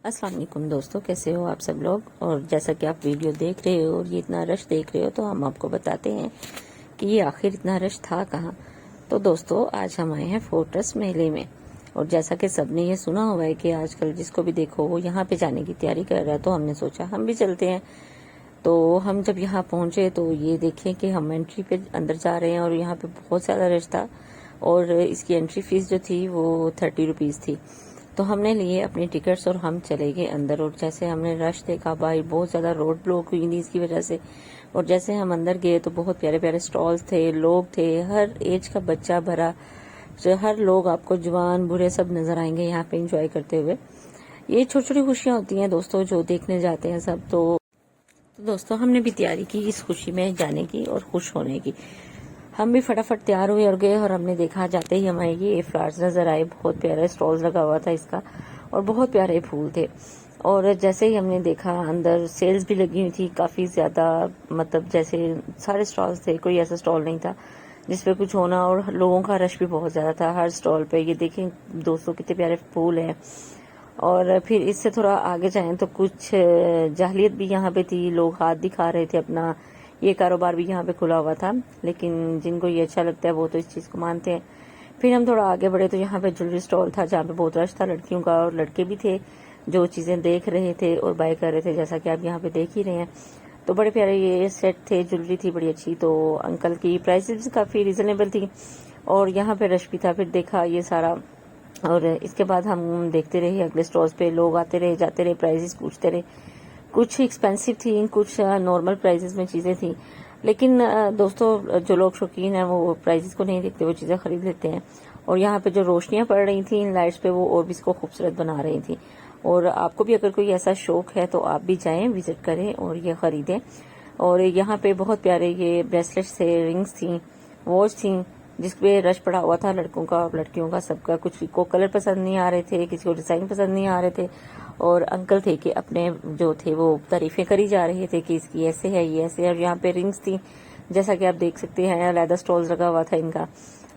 अस्सलाम वालेकुम दोस्तों, कैसे हो आप सब लोग। और जैसा कि आप वीडियो देख रहे हो और ये इतना रश देख रहे हो, तो हम आपको बताते हैं कि ये आखिर इतना रश था कहाँ। तो दोस्तों, आज हम आए हैं फोर्ट्रेस मेले में। और जैसा कि सबने ये सुना हुआ है कि आजकल जिसको भी देखो वो यहाँ पे जाने की तैयारी कर रहा है, तो हमने सोचा हम भी चलते हैं। तो हम जब यहाँ पहुंचे तो ये देखें कि हम एंट्री पे अंदर जा रहे हैं और यहाँ पे बहुत ज़्यादा रश था। और इसकी एंट्री फीस जो थी वो 30 रुपीज़ थी। तो हमने लिए अपनी टिकट्स और हम चले गए अंदर। और जैसे हमने रश देखा भाई, बहुत ज़्यादा रोड ब्लॉक हुई थी इसकी वजह से। और जैसे हम अंदर गए तो बहुत प्यारे प्यारे स्टॉल्स थे, लोग थे, हर एज का बच्चा भरा, जो हर लोग आपको जवान बूढ़े सब नजर आएंगे यहाँ पे एंजॉय करते हुए। ये छोटी छोटी खुशियाँ होती हैं दोस्तों, जो देखने जाते हैं सब। तो दोस्तों, हमने भी तैयारी की इस खुशी में जाने की और खुश होने की। हम भी फटाफट तैयार हुए और गए, और हमने देखा जाते ही हमें ये फ्लावर्स नजर आए। बहुत प्यारा स्टॉल लगा हुआ था इसका और बहुत प्यारे फूल थे। और जैसे ही हमने देखा अंदर सेल्स भी लगी हुई थी काफी ज्यादा, मतलब जैसे सारे स्टॉल्स थे, कोई ऐसा स्टॉल नहीं था जिसपे कुछ होना। और लोगों का रश भी बहुत ज्यादा था हर स्टॉल पे। ये देखें दोस्तों, कितने प्यारे फूल हैं। और फिर इससे थोड़ा आगे जाएं तो कुछ जाहलियत भी यहाँ पे थी, लोग हाथ दिखा रहे थे अपना। ये कारोबार भी यहाँ पे खुला हुआ था, लेकिन जिनको ये अच्छा लगता है वो तो इस चीज को मानते हैं। फिर हम थोड़ा आगे बढ़े तो यहाँ पे ज्वेलरी स्टॉल था जहाँ पे बहुत रश था लड़कियों का, और लड़के भी थे जो चीजें देख रहे थे और बाय कर रहे थे, जैसा कि आप यहाँ पे देख ही रहे हैं। तो बड़े प्यारे ये सेट थे, ज्वेलरी थी बड़ी अच्छी। तो अंकल की प्राइसेस भी काफी रिजनेबल थी और यहाँ पे रश भी था। फिर देखा ये सारा, और इसके बाद हम देखते रहे अगले स्टॉल्स पे। लोग आते रहे जाते रहे, प्राइसेस पूछते रहे। कुछ एक्सपेंसिव थी, कुछ नॉर्मल प्राइसेस में चीजें थी। लेकिन दोस्तों, जो लोग शौकीन हैं वो प्राइसेस को नहीं देखते, वो चीजें खरीद लेते हैं। और यहाँ पे जो रोशनियां पड़ रही थी इन लाइट्स पे, वो और भी इसको खूबसूरत बना रही थी। और आपको भी अगर कोई ऐसा शौक है तो आप भी जाएं, विजिट करें और ये खरीदें। और यहाँ पे बहुत प्यारे ये ब्रेसलेट्स थे, रिंग्स थी, वॉच थी, जिसपे रश पड़ा हुआ था लड़कों का और लड़कियों का सबका। कुछ को कलर पसंद नहीं आ रहे थे, किसी को डिजाइन पसंद नहीं आ रहे थे। और अंकल थे कि अपने जो थे वो तारीफें करी जा रहे थे कि इसकी ऐसे है, ये ऐसे है। और यहाँ पे रिंग्स थी, जैसा कि आप देख सकते हैं, लेदर स्टॉल्स लगा हुआ था इनका।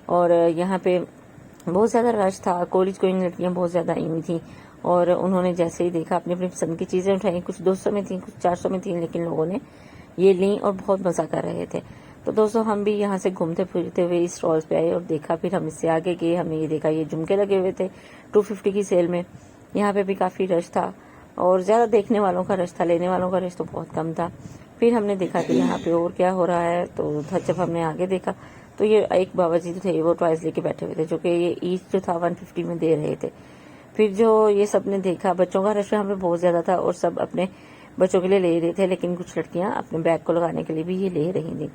और यहाँ पे बहुत ज्यादा रश था, कॉलेज गोइंग लड़कियां बहुत ज्यादा आई हुई थी। और उन्होंने जैसे ही देखा अपनी अपनी पसंद की चीजें उठाई। कुछ 200 में थी, कुछ 400 में थी, लेकिन लोगों ने ये ली और बहुत मजा कर रहे थे। तो दोस्तों, हम भी यहाँ से घूमते फिरते हुए इस स्टॉल्स पे आए और देखा। फिर हम इससे आगे गए, हमने ये देखा ये झुमके लगे हुए थे 250 की सेल में। यहाँ पे भी काफी रश था और ज्यादा देखने वालों का रश था, लेने वालों का रश तो बहुत कम था। फिर हमने देखा कि यहाँ पे और क्या हो रहा है। तो जब हमने आगे देखा तो ये एक बाबा जी थे, वो टॉयज लेके बैठे हुए थे, जो कि ये ईच जो था 150 में दे रहे थे। फिर जो ये सबने देखा, बच्चों का रश यहाँ पे बहुत ज्यादा था और सब अपने बच्चों के लिए ले रहे थे, लेकिन कुछ लड़कियां अपने बैग को लगाने के लिए भी ये ले रही थी।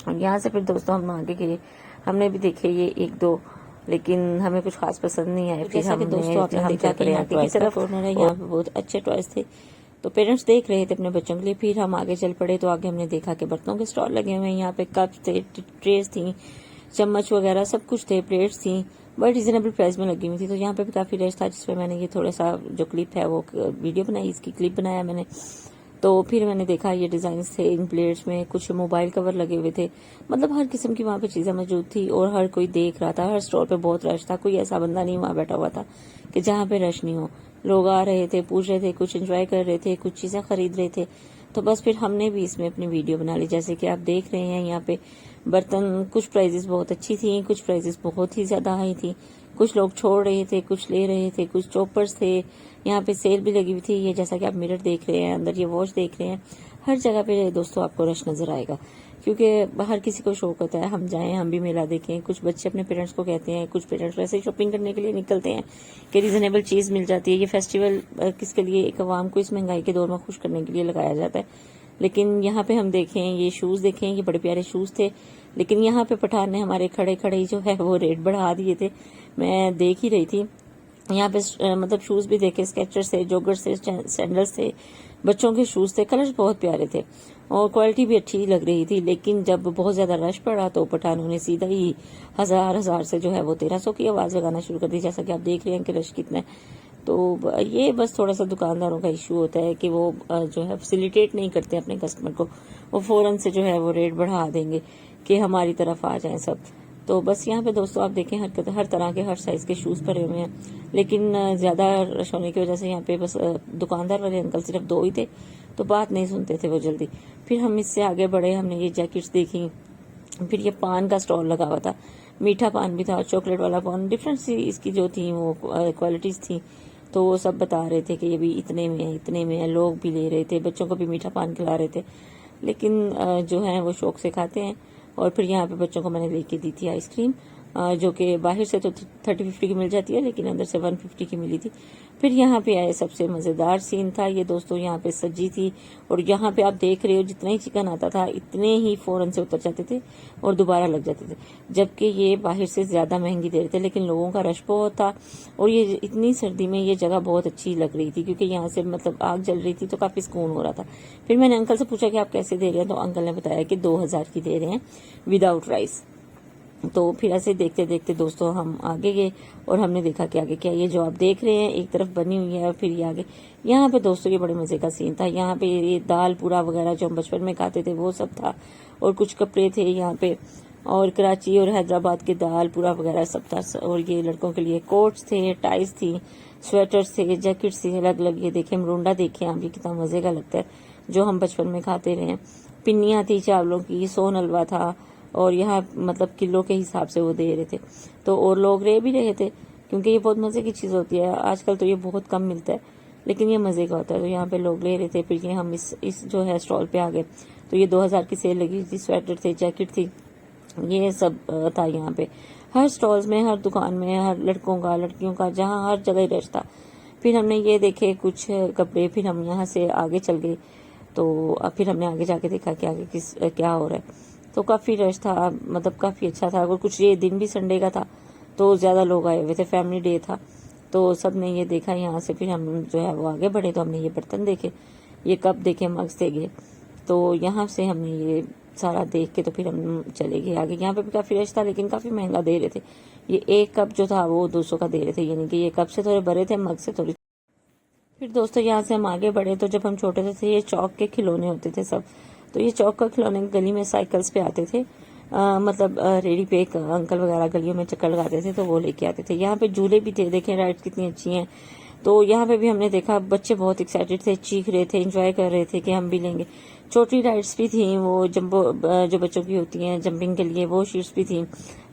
और यहाँ से फिर दोस्तों हम आगे गए, हमने भी देखे ये एक दो, लेकिन हमें कुछ खास पसंद नहीं आए। फिर हम दोस्तों आपने देखा कि यहाँ की तरफ कॉर्नर है, यहाँ पे बहुत अच्छे टॉयज थे। तो पेरेंट्स देख रहे थे अपने बच्चों के लिए। फिर हम आगे चल पड़े तो आगे हमने देखा कि बर्तनों के स्टॉल लगे हुए हैं। यहाँ पे कप थे, ट्रेस थी, चम्मच वगैरह सब कुछ थे, प्लेट्स थी, बड़ी रिजनेबल प्राइस में लगी हुई थी। तो यहाँ पे भी काफी रश था, जिसपे मैंने ये थोड़ा सा जो क्लिप है वो वीडियो बनाई, इसकी क्लिप बनाया मैंने। तो फिर मैंने देखा ये डिजाइन थे इन प्लेट्स में, कुछ मोबाइल कवर लगे हुए थे, मतलब हर किस्म की वहां पे चीजें मौजूद थी। और हर कोई देख रहा था, हर स्टॉल पे बहुत रश था, कोई ऐसा बंदा नहीं वहां बैठा हुआ था कि जहाँ पे रश नहीं हो। लोग आ रहे थे, पूछ रहे थे, कुछ एंजॉय कर रहे थे, कुछ चीजें खरीद रहे थे। तो बस फिर हमने भी इसमें अपनी वीडियो बना ली। जैसे कि आप देख रहे हैं यहाँ पे बर्तन, कुछ प्राइजेस बहुत अच्छी थी, कुछ प्राइजेस बहुत ही ज्यादा हाई थी। कुछ लोग छोड़ रहे थे, कुछ ले रहे थे, कुछ चॉपर्स थे। यहाँ पे सेल भी लगी हुई थी। ये जैसा कि आप मिरर देख रहे हैं, अंदर ये वॉच देख रहे हैं, हर जगह पे दोस्तों आपको रश नजर आएगा, क्योंकि हर किसी को शौक होता है हम जाएं, हम भी मेला देखें। कुछ बच्चे अपने पेरेंट्स को कहते हैं, कुछ पेरेंट्स वैसे ही शॉपिंग करने के लिए निकलते हैं कि रीजनेबल चीज मिल जाती है। ये फेस्टिवल किसके लिए, एक आवाम को इस महंगाई के दौर में खुश करने के लिए लगाया जाता है। लेकिन यहाँ पे हम देखें, ये शूज देखें, ये बड़े प्यारे शूज थे। लेकिन यहाँ पे पठान ने हमारे खड़े खड़े ही जो है वो रेट बढ़ा दिए थे। मैं देख ही रही थी यहाँ पे, मतलब शूज भी देखे, स्केचर्स थे, जोगर्स थे, सैंडल्स थे, बच्चों के शूज थे, कलर्स बहुत प्यारे थे और क्वालिटी भी अच्छी लग रही थी। लेकिन जब बहुत ज्यादा रश पड़ा तो पठानों ने सीधा ही हजार से जो है वो 1300 की आवाज लगाना शुरू कर दी। जैसा कि आप देख रहे हैं कि रश कितना है। तो ये बस थोड़ा सा दुकानदारों का इशू होता है कि वो जो है फैसिलिटेट नहीं करते अपने कस्टमर को। वो फौरन से जो है वो रेट बढ़ा देंगे कि हमारी तरफ आ जाए सब। तो बस यहाँ पे दोस्तों आप देखें हर तरह के हर साइज के शूज पड़े हुए हैं, लेकिन ज्यादा रश होने की वजह से यहाँ पे बस दुकानदार वाले अंकल सिर्फ 2 ही थे, तो बात नहीं सुनते थे वो जल्दी। फिर हम इससे आगे बढ़े, हमने ये जैकेट्स देखी। फिर ये पान का स्टॉल लगा हुआ था, मीठा पान भी था, चॉकलेट वाला पान, डिफरेंट सी इसकी जो थी वो क्वालिटीज थी। तो वो सब बता रहे थे कि ये भी इतने में है, इतने में है। लोग भी ले रहे थे, बच्चों को भी मीठा पान खिला रहे थे, लेकिन जो है वो शौक से खाते हैं। और फिर यहाँ पे बच्चों को मैंने लेके दी थी आइसक्रीम, जो कि बाहर से तो 30-50 की मिल जाती है, लेकिन अंदर से 150 की मिली थी। फिर यहाँ पे आए, सबसे मजेदार सीन था ये दोस्तों, यहाँ पे सब्जी थी। और यहाँ पे आप देख रहे हो जितना ही चिकन आता था इतने ही फौरन से उतर जाते थे और दोबारा लग जाते थे, जबकि ये बाहर से ज्यादा महंगी दे रहे थे। लेकिन लोगों का रश बहुत था, और ये इतनी सर्दी में ये जगह बहुत अच्छी लग रही थी, क्योंकि यहाँ से मतलब आग जल रही थी तो काफी सुकून हो रहा था। फिर मैंने अंकल से पूछा कि आप कैसे दे रहे हैं, तो अंकल ने बताया कि 2000 की दे रहे हैं विदाउट राइस। तो फिर ऐसे देखते देखते दोस्तों हम आगे गए, और हमने देखा कि आगे क्या, ये जो आप देख रहे हैं एक तरफ बनी हुई है, और फिर ये आगे यहाँ पे दोस्तों ये बड़े मजे का सीन था। यहाँ पे ये दाल पूरा वगैरह जो हम बचपन में खाते थे वो सब था, और कुछ कपड़े थे यहाँ पे, और कराची और हैदराबाद के दाल पूरा वगैरह सब था। और ये लड़कों के लिए कोट्स थे, टाइज थी, स्वेटर्स थे, जैकेट्स थे अलग अलग। ये देखे मरूंडा देखे आप, ये कितना मजे का लगता है, जो हम बचपन में खाते रहे। पिन्नियां थी चावलों की, सोन हलवा था, और यहाँ मतलब किलो के हिसाब से वो दे रहे थे। तो और लोग रह भी रहे थे, क्योंकि ये बहुत मजे की चीज होती है। आजकल तो ये बहुत कम मिलता है, लेकिन ये मजे का होता है। तो यहाँ पे लोग ले रहे थे। फिर ये हम इस जो है स्टॉल पे आ गए, तो ये 2000 की सेल लगी थी, स्वेटर थे, जैकेट थी, ये सब था यहाँ पे। हर स्टॉल्स में, हर दुकान में, हर लड़कों का, लड़कियों का, जहाँ हर जगह रश था। फिर हमने ये देखे कुछ कपड़े, फिर हम यहाँ से आगे चल गए। तो फिर हमने आगे जाके देखा कि आगे क्या हो रहा है। तो काफी रश था, मतलब काफी अच्छा था। और कुछ ये दिन भी संडे का था, तो ज्यादा लोग आए हुए थे, फैमिली डे था, तो सब ने ये देखा यहाँ से। फिर हम जो है वो आगे बढ़े, तो हमने ये बर्तन देखे, ये कप देखे, मग्स देखे। तो यहाँ से हमने ये सारा देख के तो फिर हम चले गए आगे। यहाँ पे भी काफी रश था, लेकिन काफी महंगा दे रहे थे। ये एक कप जो था वो 200 का दे रहे थे, यानी कि ये कप से थोड़े बड़े थे, मग से थोड़ी। फिर दोस्तों यहाँ से हम आगे बढ़े, तो जब हम छोटे थे ये चौक के खिलौने होते थे सब। तो ये चौक का खिलौने गली में साइकिल्स पे आते थे, मतलब रेडी पे एक अंकल वगैरह गलियों में चक्कर लगाते थे, तो वो लेके आते थे। यहाँ पे झूले भी थे, देखें राइड्स कितनी अच्छी हैं। तो यहाँ पे भी हमने देखा, बच्चे बहुत एक्साइटेड थे, चीख रहे थे, एंजॉय कर रहे थे कि हम भी लेंगे। छोटी राइड्स भी थी, वो जंबो जो बच्चों की होती हैं जंपिंग के लिए, वो शीट्स भी थी।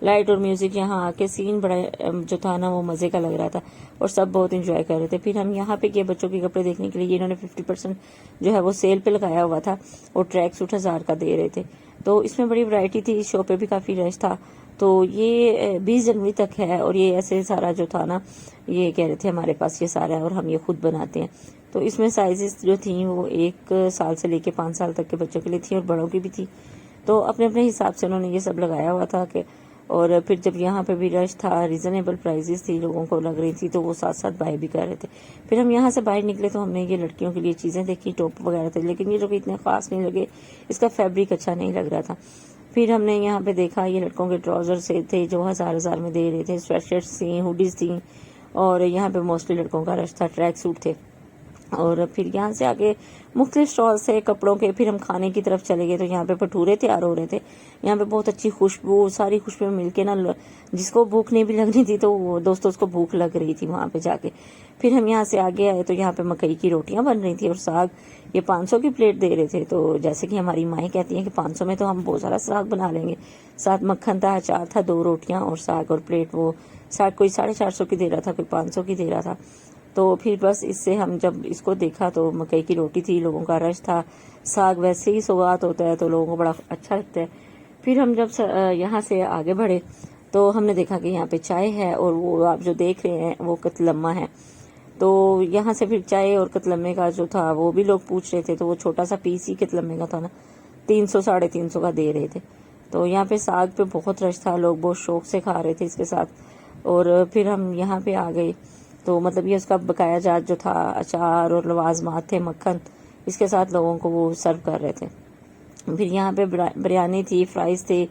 लाइट और म्यूजिक, यहाँ आके सीन बड़ा जो था ना वो मजे का लग रहा था, और सब बहुत एंजॉय कर रहे थे। फिर हम यहाँ पे गए बच्चों के कपड़े देखने के लिए। इन्होंने 50% जो है वो सेल पे लगाया हुआ था, और ट्रैक सूट 1000 का दे रहे थे। तो इसमें बड़ी वैरायटी थी, इस शो पे भी काफी रश था। तो ये 20 जनवरी तक है, और ये ऐसे सारा जो था ना, ये कह रहे थे हमारे पास ये सारा है और हम ये खुद बनाते हैं। तो इसमें साइजेस जो थी वो 1 साल से लेके 5 साल तक के बच्चों के लिए थी, और बड़ों की भी थी। तो अपने अपने हिसाब से उन्होंने ये सब लगाया हुआ था कि। और फिर जब यहाँ पे भी रश था, रिजनेबल प्राइजेस थी, लोगों को लग रही थी, तो वो साथ साथ बाय भी कर रहे थे। फिर हम यहाँ से बाहर निकले, तो हमने ये लड़कियों के लिए चीजें देखी, टॉप वगैरह थे, लेकिन ये जो भी इतने खास नहीं लगे, इसका फैब्रिक अच्छा नहीं लग रहा था। फिर हमने यहाँ पे देखा, ये लड़कों के ट्राउजर से थे जो 1000 में दे रहे थे, स्वेटशर्ट्स थी, हुडीज थी, और यहाँ पे मोस्टली लड़कों का रश था, ट्रैक सूट थे। और फिर यहाँ से आगे मुख्तलिफ स्टॉल से कपड़ों के। फिर हम खाने की तरफ चले गए, तो यहाँ पे भटूरे तैयार हो रहे थे। यहाँ पे बहुत अच्छी खुशबू, सारी खुशबू मिलके ना, जिसको भूख नहीं भी लगनी थी, तो दोस्तों उसको भूख लग रही थी वहां पे जाके। फिर हम यहाँ से आगे आए, तो यहाँ पे मकई की रोटियां बन रही थी और साग, ये 500 की प्लेट दे रहे थे। तो जैसे कि हमारी माएँ कहती हैं कि 500 में तो हम बहुत सारा साग बना लेंगे। साथ मक्खन था, अचार था, 2 रोटियां और साग, और प्लेट वो साग कोई 450 की दे रहा था, कोई 500 की दे रहा था। तो फिर बस इससे हम जब इसको देखा, तो मकई की रोटी थी, लोगों का रश था, साग वैसे ही सौगात होता है, तो लोगों को बड़ा अच्छा लगता है। फिर हम जब यहाँ से आगे बढ़े, तो हमने देखा कि यहाँ पे चाय है, और वो आप जो देख रहे हैं वो कतलम्मा है। तो यहाँ से फिर चाय और कतलम्मे का जो था वो भी लोग पूछ रहे थे। तो वो छोटा सा पीस ही कतलम्मे का था ना, 300 350 का दे रहे थे। तो यहाँ पे साग पे बहुत रश था, लोग बहुत शौक से खा रहे थे इसके साथ। और फिर हम यहाँ पे आ गए, तो मतलब ये उसका बकाया जात जो था, अचार और लवाजमात थे, मक्खन, इसके साथ लोगों को वो सर्व कर रहे थे। फिर यहाँ पे बिरयानी थी, फ्राइज थे,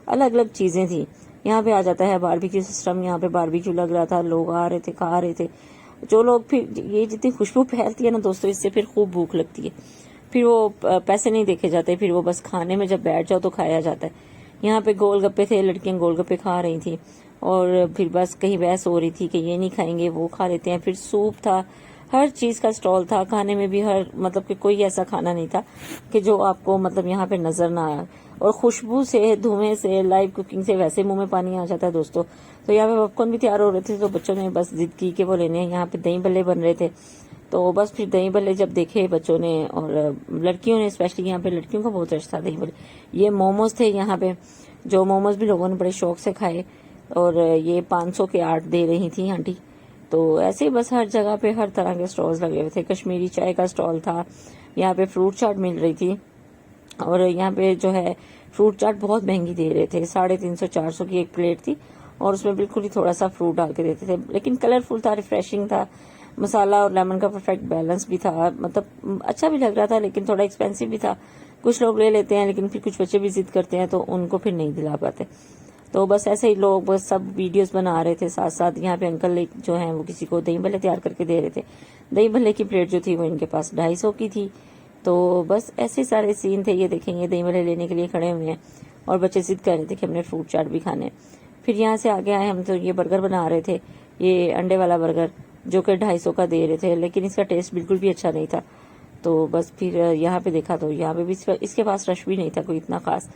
अलग अलग चीजें थी। यहाँ पे आ जाता है बारबेक्यू सिस्टम, यहाँ पे बारबेक्यू लग रहा था, लोग आ रहे थे, खा रहे थे। जो लोग, फिर ये जितनी खुशबू फैलती है ना दोस्तों, इससे फिर खूब भूख लगती है। फिर वो पैसे नहीं देखे जाते, फिर वो बस खाने में जब बैठ जाओ तो खाया जाता है। यहाँ पे गोलगप्पे थे, लड़कियां गोलगप्पे खा रही थी और फिर बस कहीं बहस हो रही थी कि ये नहीं खाएंगे वो खा लेते हैं। फिर सूप था, हर चीज का स्टॉल था, खाने में भी हर मतलब कि कोई ऐसा खाना नहीं था कि जो आपको मतलब यहाँ पे नजर ना आया। और खुशबू से, धुएं से, लाइव कुकिंग से वैसे मुंह में पानी आ जाता है दोस्तों। तो यहाँ पे पॉपकॉर्न भी तैयार हो रहे थे, तो बच्चों ने बस जिद की कि वो लेने हैं। यहाँ पे दही भल्ले बन रहे थे, तो बस फिर दही भल्ले जब देखे बच्चों ने और लड़कियों ने, स्पेशली यहाँ पे लड़कियों का बहुत रश था दही भल्ले। ये मोमोज थे यहाँ पे, जो मोमोज भी लोगों ने बड़े शौक से खाए। और ये 500 के 8 दे रही थी आंटी। तो ऐसे ही बस हर जगह पे हर तरह के स्टॉल्स लगे हुए थे। कश्मीरी चाय का स्टॉल था, यहाँ पे फ्रूट चाट मिल रही थी। और यहाँ पे जो है फ्रूट चाट बहुत महंगी दे रहे थे, 350-400 की एक प्लेट थी और उसमें बिल्कुल ही थोड़ा सा फ्रूट डाल के देते थे, लेकिन कलरफुल था, रिफ्रेशिंग था। मसाला और लेमन का परफेक्ट बैलेंस भी था, मतलब अच्छा भी लग रहा था, लेकिन थोड़ा एक्सपेंसिव भी था। कुछ लोग ले लेते हैं, लेकिन फिर कुछ बच्चे भी जिद करते हैं तो उनको फिर नहीं दिला पाते। तो बस ऐसे ही लोग बस सब वीडियोस बना रहे थे साथ साथ। यहाँ पे अंकल जो हैं वो किसी को दही भल्ले तैयार करके दे रहे थे। दही भल्ले की प्लेट जो थी वो इनके पास 250 की थी। तो बस ऐसे सारे सीन थे। ये देखेंगे दही भल्ले लेने के लिए खड़े हुए हैं और बच्चे जिद कर रहे थे कि हमने फ्रूट चाट भी खाने। फिर यहाँ से आगे आए हम, तो ये बर्गर बना रहे थे, ये अंडे वाला बर्गर जो कि 250 का दे रहे थे, लेकिन इसका टेस्ट बिल्कुल भी अच्छा नहीं था। तो बस फिर यहाँ पे देखा तो यहाँ पे भी इसके पास रश भी नहीं था कोई इतना खास।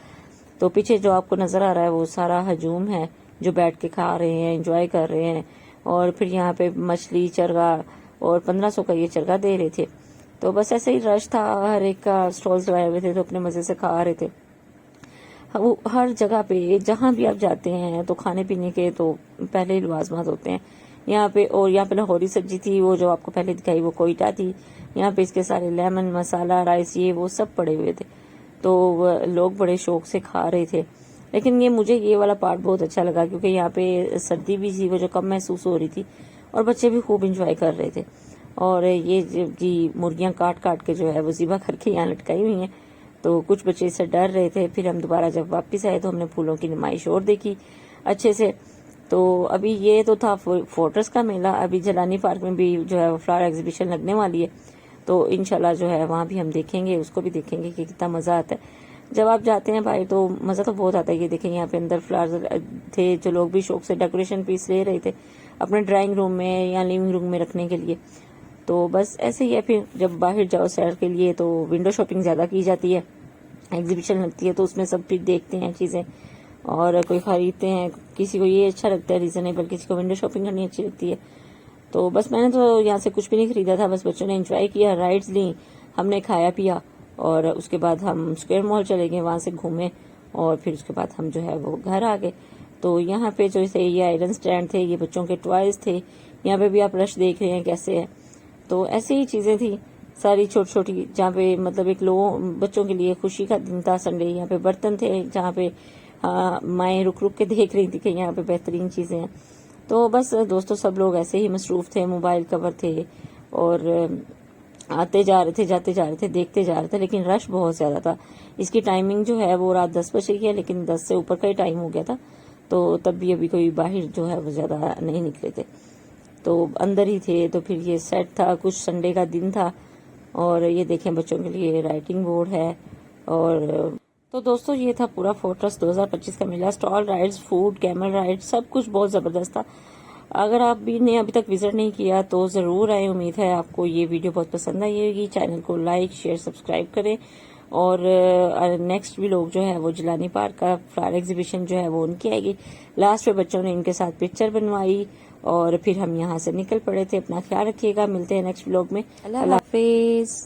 तो पीछे जो आपको नजर आ रहा है वो सारा हजूम है जो बैठ के खा रहे हैं, एंजॉय कर रहे हैं। और फिर यहाँ पे मछली, चरगा और 1500 का ये चरगा दे रहे थे। तो बस ऐसे ही रश था, हर एक का स्टॉल्स लगाए हुए थे, तो अपने मजे से खा रहे थे। वो हर जगह पे जहां भी आप जाते हैं तो खाने पीने के तो पहले ही लवाजमात होते हैं यहाँ पे। और यहाँ पे लाहौरी सब्जी थी, वो जो आपको पहले दिखाई वो कोयटा थी। यहाँ पे इसके सारे लेमन, मसाला, राइस, ये वो सब पड़े हुए थे। तो लोग बड़े शौक से खा रहे थे। लेकिन मुझे ये वाला पार्ट बहुत अच्छा लगा, क्योंकि यहाँ पे सर्दी भी थी वो जो कम महसूस हो रही थी, और बच्चे भी खूब इंजॉय कर रहे थे। और ये जी मुर्गियां काट काट के जो है वो ज़िबा करके यहाँ लटकाई हुई हैं। तो कुछ बच्चे इससे डर रहे थे। फिर हम दोबारा जब वापस आए तो हमने फूलों की नुमाइश और देखी अच्छे से। तो अभी ये तो था फोर्ट्रेस का मेला। अभी जलानी पार्क में भी जो है फ्लावर एग्जीबिशन लगने वाली है, तो इंशाल्लाह जो है वहां भी हम देखेंगे, उसको भी देखेंगे कि कितना मजा आता है जब आप जाते हैं भाई। तो मजा तो बहुत आता है। ये देखें यहाँ पे अंदर फ्लावर्स थे, जो लोग भी शौक से डेकोरेशन पीस ले रहे थे अपने ड्राइंग रूम में या लिविंग रूम में रखने के लिए। तो बस ऐसे ही है। फिर जब बाहर जाओ सैर के लिए तो विंडो शॉपिंग ज्यादा की जाती है, एग्जीबिशन लगती है तो उसमें सब फिर देखते हैं चीजें और कोई खरीदते हैं। किसी को ये अच्छा लगता है रीजनेबल, किसी को विंडो शॉपिंग करनी अच्छी लगती है। तो बस मैंने तो यहाँ से कुछ भी नहीं खरीदा था, बस बच्चों ने एंजॉय किया, राइड्स ली, हमने खाया पिया और उसके बाद हम स्क्वायर मॉल चले गए, वहां से घूमे और फिर उसके बाद हम जो है वो घर आ गए। तो यहाँ पे जो ये आयरन स्टैंड थे, ये बच्चों के टॉयज थे। यहाँ पे भी आप रश देख रहे हैं कैसे है। तो ऐसी ही चीजें थी सारी छोटी छोटी, जहाँ पे मतलब एक लोगों बच्चों के लिए खुशी का दिन था संडे। यहाँ पे बर्तन थे जहाँ पे माएँ रुक रुक के देख रही थी कि यहाँ पे बेहतरीन चीजें हैं। तो बस दोस्तों सब लोग ऐसे ही मसरूफ थे, मोबाइल कवर थे और आते जा रहे थे, जाते जा रहे थे, देखते जा रहे थे, लेकिन रश बहुत ज्यादा था। इसकी टाइमिंग जो है वो रात 10 बजे की है, लेकिन 10 से ऊपर का ही टाइम हो गया था। तो तब भी अभी कोई बाहर जो है वो ज्यादा नहीं निकले थे, तो अंदर ही थे। तो फिर ये सेट था, कुछ संडे का दिन था और ये देखें बच्चों के लिए राइटिंग बोर्ड है। और तो दोस्तों ये था पूरा फोर्ट्रेस 2025 का मेला। Stall, rides, food, camel ride, सब कुछ बहुत जबरदस्त था। अगर आप भी ने अभी तक विजिट नहीं किया तो जरूर आए। उम्मीद है आपको ये वीडियो बहुत पसंद आई होगी। चैनल को लाइक, शेयर, सब्सक्राइब करें। और नेक्स्ट भी लोग जो है वो जिलानी पार्क का फ्लावर एग्जीबिशन जो है वो उनकी आएगी। लास्ट में बच्चों ने इनके साथ पिक्चर बनवाई और फिर हम यहाँ से निकल पड़े थे। अपना ख्याल रखिएगा, मिलते हैं नेक्स्ट व्लॉग में। अल्लाह हाफिज।